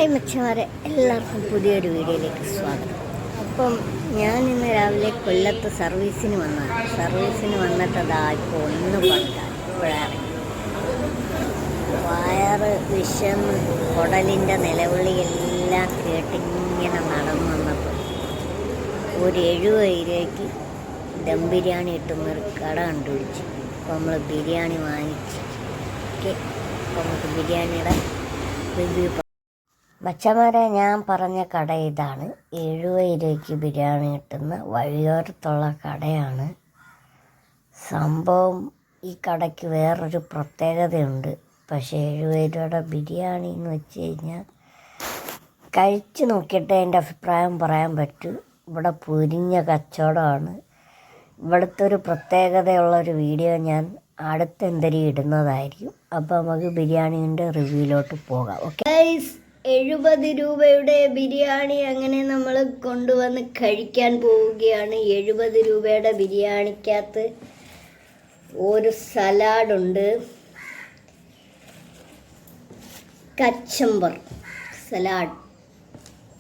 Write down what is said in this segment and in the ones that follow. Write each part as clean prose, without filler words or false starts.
Hi മച്ചമാരെ, എല്ലാവർക്കും പുതിയൊരു വീഡിയോയിലേക്ക് സ്വാഗതം. അപ്പം ഞാൻ ഇന്ന് രാവിലെ കൊല്ലത്ത് സർവീസിന് വന്നിട്ട് അതാ ഇപ്പോൾ ഒന്ന് പണിതാണ് ഇപ്പോഴാണ്. വയറ് വിശന്ന് കുടലിൻ്റെ നിലവിളിയെല്ലാം കേട്ടിങ്ങനെ നടന്നു വന്നപ്പോൾ ഒരു 70 രൂപയ്ക്ക് ദം ബിരിയാണി കിട്ടുന്നൊരു കട കണ്ടുപിടിച്ചു. അപ്പോൾ നമ്മൾ ബിരിയാണി വാങ്ങിച്ച് നമുക്ക് ബിരിയാണിയുടെ റിവ്യൂ. മച്ചമാരെ, ഞാൻ പറഞ്ഞ കട ഇതാണ്. 70 രൂപയ്ക്ക് ബിരിയാണി കിട്ടുന്ന വഴിയോരത്തുള്ള കടയാണ്. സംഭവം ഈ കടയ്ക്ക് വേറൊരു പ്രത്യേകതയുണ്ട്. പക്ഷേ 70 രൂപയുടെ ബിരിയാണി എന്ന് വെച്ച് കഴിഞ്ഞാൽ കഴിച്ച് നോക്കിയിട്ട് എൻ്റെ അഭിപ്രായം പറയാൻ പറ്റൂ. ഇവിടെ പൊരിഞ്ഞ കച്ചവടമാണ്. ഇവിടുത്തെ ഒരു പ്രത്യേകതയുള്ളൊരു വീഡിയോ ഞാൻ അടുത്തെന്തരി ഇടുന്നതായിരിക്കും. അപ്പോൾ നമുക്ക് ബിരിയാണീൻ്റെ റിവ്യൂയിലോട്ട് പോകാം. ഓക്കെ ഗൈസ്, 70 രൂപയുടെ ബിരിയാണി അങ്ങനെ നമ്മൾ കൊണ്ടുവന്ന് കഴിക്കാൻ പോവുകയാണ്. 70 രൂപയുടെ ബിരിയാണിക്കകത്ത് ഒരു സലാഡുണ്ട്, കച്ചമ്പർ സലാഡ്,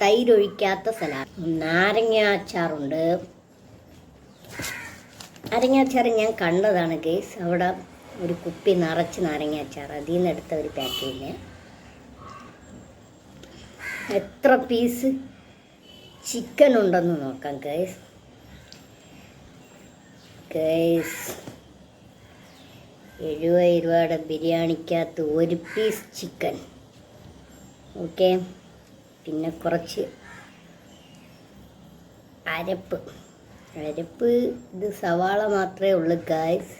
തൈരൊഴിക്കാത്ത സലാഡ്, നാരങ്ങ അച്ചാറുണ്ട്. നാരങ്ങ അച്ചാർ ഞാൻ കണ്ടതാണ് ഗൈസ്. അവിടെ ഒരു കുപ്പി നിറച്ച് നാരങ്ങ അച്ചാർ, അതിൽ നിന്ന് എടുത്ത ഒരു പാക്കേജിന് എത്ര പീസ് ചിക്കൻ ഉണ്ടെന്ന് നോക്കാം ഗൈസ്. 70 രൂപയുടെ ബിരിയാണിക്കകത്ത് ഒരു പീസ് ചിക്കൻ. ഓക്കെ, പിന്നെ കുറച്ച് അരപ്പ്. ഇത് സവാള മാത്രമേ ഉള്ളൂ ഗൈസ്.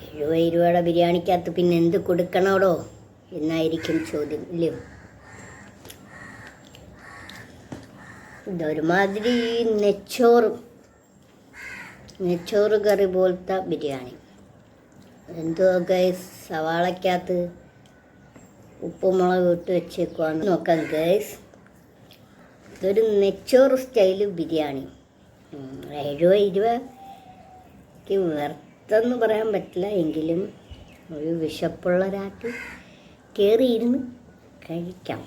70 രൂപയുടെ ബിരിയാണിക്കകത്ത് പിന്നെ എന്ത് കൊടുക്കണോടോ എന്നായിരിക്കും ചോദ്യം, ഇല്ലേ? ഇതൊരുമാതിരി നെച്ചോറ് കറി പോലത്തെ ബിരിയാണി. എന്തോ ഗൈസ്, സവാളക്കകത്ത് ഉപ്പുമുളക് ഇട്ട് വെച്ചേക്കുവാന്ന് നോക്കാം ഗൈസ്. ഇതൊരു നെച്ചോറ് സ്റ്റൈല് ബിരിയാണി. 70 രൂപയ്ക്ക് വെറുത്തെന്ന് പറയാൻ പറ്റില്ല, എങ്കിലും ഒരു വിശപ്പുള്ള ഒരാൾക്ക് കയറിയിരുന്ന് കഴിക്കാം.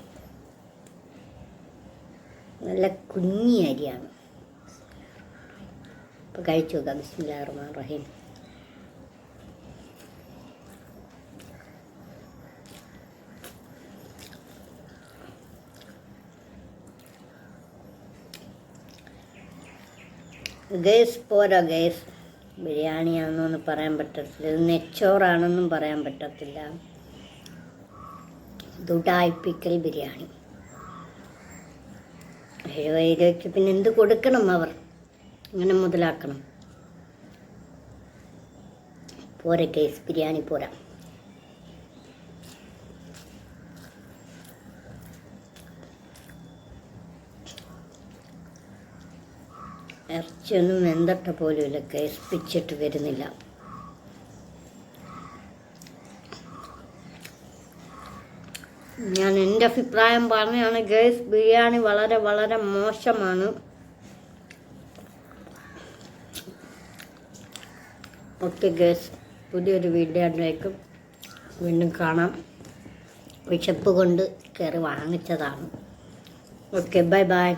നല്ല കുഞ്ഞി അരിയാണ്. ഇപ്പോൾ കഴിച്ചു നോക്കാം. ബിസ്മില്ലാഹിർ റഹ്മാനിർ റഹീം. ഗൈസ് പോരാ ഗൈസ്, ബിരിയാണിയാണെന്നൊന്നും പറയാൻ പറ്റത്തില്ല, ഇത് നെച്ചോറാണെന്നും പറയാൻ പറ്റത്തില്ല. ദുഡായിപ്പിക്കൽ ബിരിയാണി. 70 രൂപയ്ക്ക് പിന്നെ എന്ത് കൊടുക്കണം? അവർ അങ്ങനെ മുതലാക്കണം. പോരെ ഗൈസ്, ബിരിയാണി പോരാ. ഇറച്ചിയൊന്നും വെന്തട്ട പോലും ഇല്ല ഗൈസ്, പിച്ചിട്ട് വരുന്നില്ല. ഞാൻ എൻ്റെ അഭിപ്രായം പറഞ്ഞാണ് ഗൈസ്, ബിരിയാണി വളരെ വളരെ മോശമാണ്. ഓക്കെ ഗൈസ്, പുതിയൊരു വീഡിയോയിലേക്കും വീണ്ടും കാണാം. വിശപ്പ് കൊണ്ട് കയറി വാങ്ങിച്ചതാണ്. Okay, bye bye.